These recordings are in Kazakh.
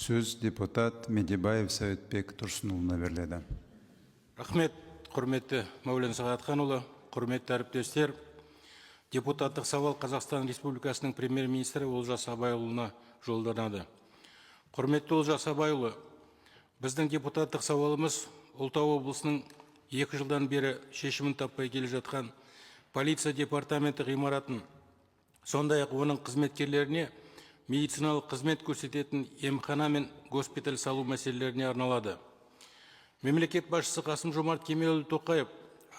Сөз депутат Медебаев Сәуітбек Тұрсынұлына беріледі. Рахмет, құрметті Мәулен Сағатханұлы, құрметті әріптестер. Депутаттық сауал Қазақстан Республикасының премьер-министрі Олжас Абайұлына жолданады. Құрметті Олжас Абайұлы, біздің депутаттық сауалымыз Ұлытау облысының 2 жылдан бері шешімін таппай келе жатқан полиция департаменті ғимаратын, сондай-ақ оның қызметкерлеріне медициналық қызмет көрсететін емхана мен госпиталь салу мәселелеріне арналады. Мемлекет басшысы Қасым-Жомарт Кемелұлы Тоқаев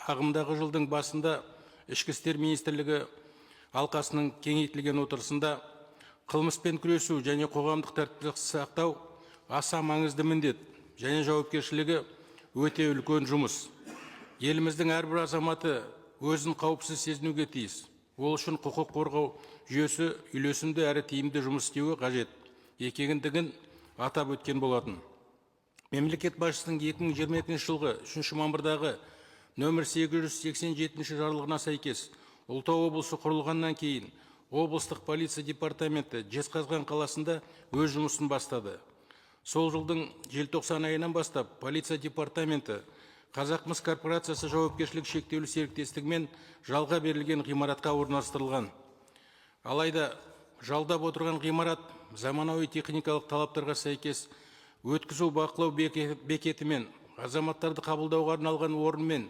ағымдағы жылдың басында Ішкі істер министрлігі алқасының кеңейтілген отырысында қылмыспен күресу және қоғамдық тәртіпті сақтау аса маңызды міндет және жауапкершілігі өте үлкен жұмыс. Еліміздің әрбір азаматы өзін қауіпсіз сезінуге тиіс. Ол үшін құқық қорғау жүйесі үйлесімді әрі тиімді жұмыс істеуі қажет екендігін атап өткен болатын. Мемлекет басшысының 2022 жылғы 3 мамырдағы нөмір 887 жарлығына сәйкес Ұлытау облысы құрылғаннан кейін облыстық полиция департаменті Жезқазған қаласында өз жұмысын бастады. Сол жылдың желтоқсан айынан бастап полиция департаменті Қазақмыс корпорациясы жауапкершілік шектеулі серіктестігімен жалға берілген ғимаратқа орналастырылған. Алайда жалдап отырған ғимарат заманауи техникалық талаптарға сәйкес өткізу бақылау бекетімен, азаматтарды қабылдауға арналған орынмен,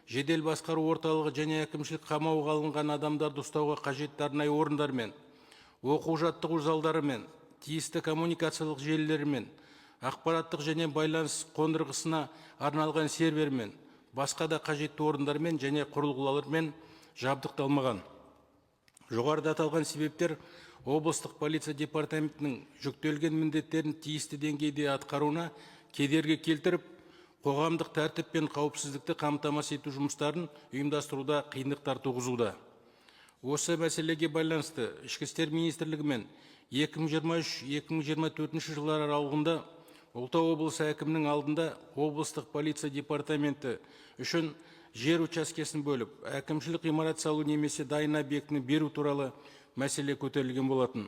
жедел басқару орталығы және әкімшілік қамауға алынған адамдарды ұстауға қажетті арнайы орындармен, оқу жаттығу залдарымен, тиісті коммуникациялық желілермен, ақпараттық және байланыс қондырғысына арналған сервермен, басқа да қажетті орындармен және құрылғылармен жабдықталмаған. Жоғарыда аталған себептер облыстық полиция департаментінің жүктелген міндеттерін тиісті деңгейде атқаруына кедергі келтіріп, қоғамдық тәртіп пен қауіпсіздікті қамтамасыз ету жұмыстарын ұйымдастыруда қиындықтар туғызуда. Осы мәселеге байланысты Ішкі істер министрлігімен 2023-2024 жылдар аралығында Ұлытау облысы әкімінің алдында облыстық полиция департаменті үшін жер учаскесін бөліп, әкімшілік ғимарат салу немесе дайын объектіні беру туралы мәселе көтерілген болатын.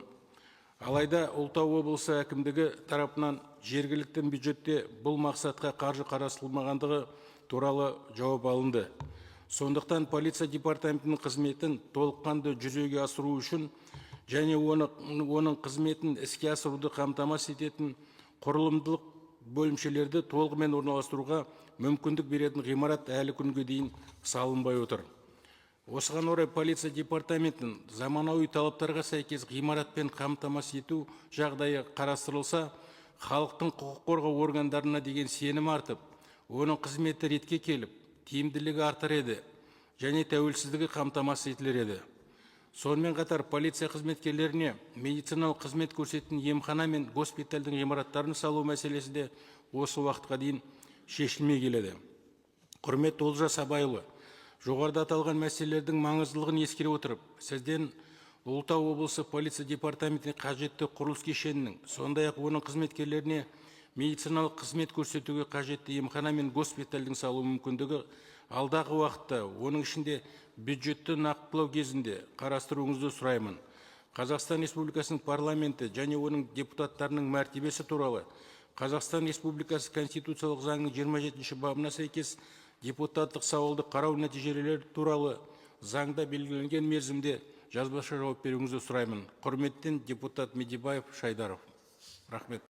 Алайда Ұлытау облысы әкімдігі тарапынан жергілікті бюджетте бұл мақсатқа қаржы қарастырылмағандығы туралы жауап алынды. Сондықтан полиция департаментінің қызметін толыққанды жүзеге асыру үшін және оның қызметін іске асыруды қамтамасыз ететін құрылымдық бөлімшелерді толығымен орналастыруға мүмкіндік беретін ғимарат әлі күнге дейін салынбай отыр. Осыған орай полиция департаментінің заманауи талаптарға сәйкес ғимаратпен қамтамасыз ету жағдайы қарастырылса, халықтың құқық қорғау органдарына деген сенім артып, оның қызметі ретке келіп, тиімділігі артар еді және тәуелсіздігі қамтамасыз етілер еді. Сонымен қатар полиция қызметкерлеріне медициналық қызмет көрсететін емхана мен госпитальдің ғимараттарын салу мәселесі де осы уақытқа дейін шешілмей келеді. Құрметті Олжас Абайұлы, жоғарыда аталған мәселелердің маңыздылығын ескере отырып, сізден Ұлытау облысы полиция департаментіне қажетті құрылыс кешенінің, сондай-ақ оның қызметкерлеріне медициналық қызмет көрсетуге қажетті емхана мен госпитальдің салу мүмкіндігі алдағы уақытта, оның ішінде бюджетті нақтылау кезінде қарастыруыңызды сұраймын. Қазақстан Республикасының парламенті және оның депутаттарының мәртебесі туралы Қазақстан Республикасы Конституциялық заңның 27 бабына сәйкес депутаттық сауалды қарау нәтижелері туралы заңда белгіленген мерзімде жазбаша жауап беруіңізді сұраймын. Құрметтен депутат Медебаев Шайдаров. Рахмет.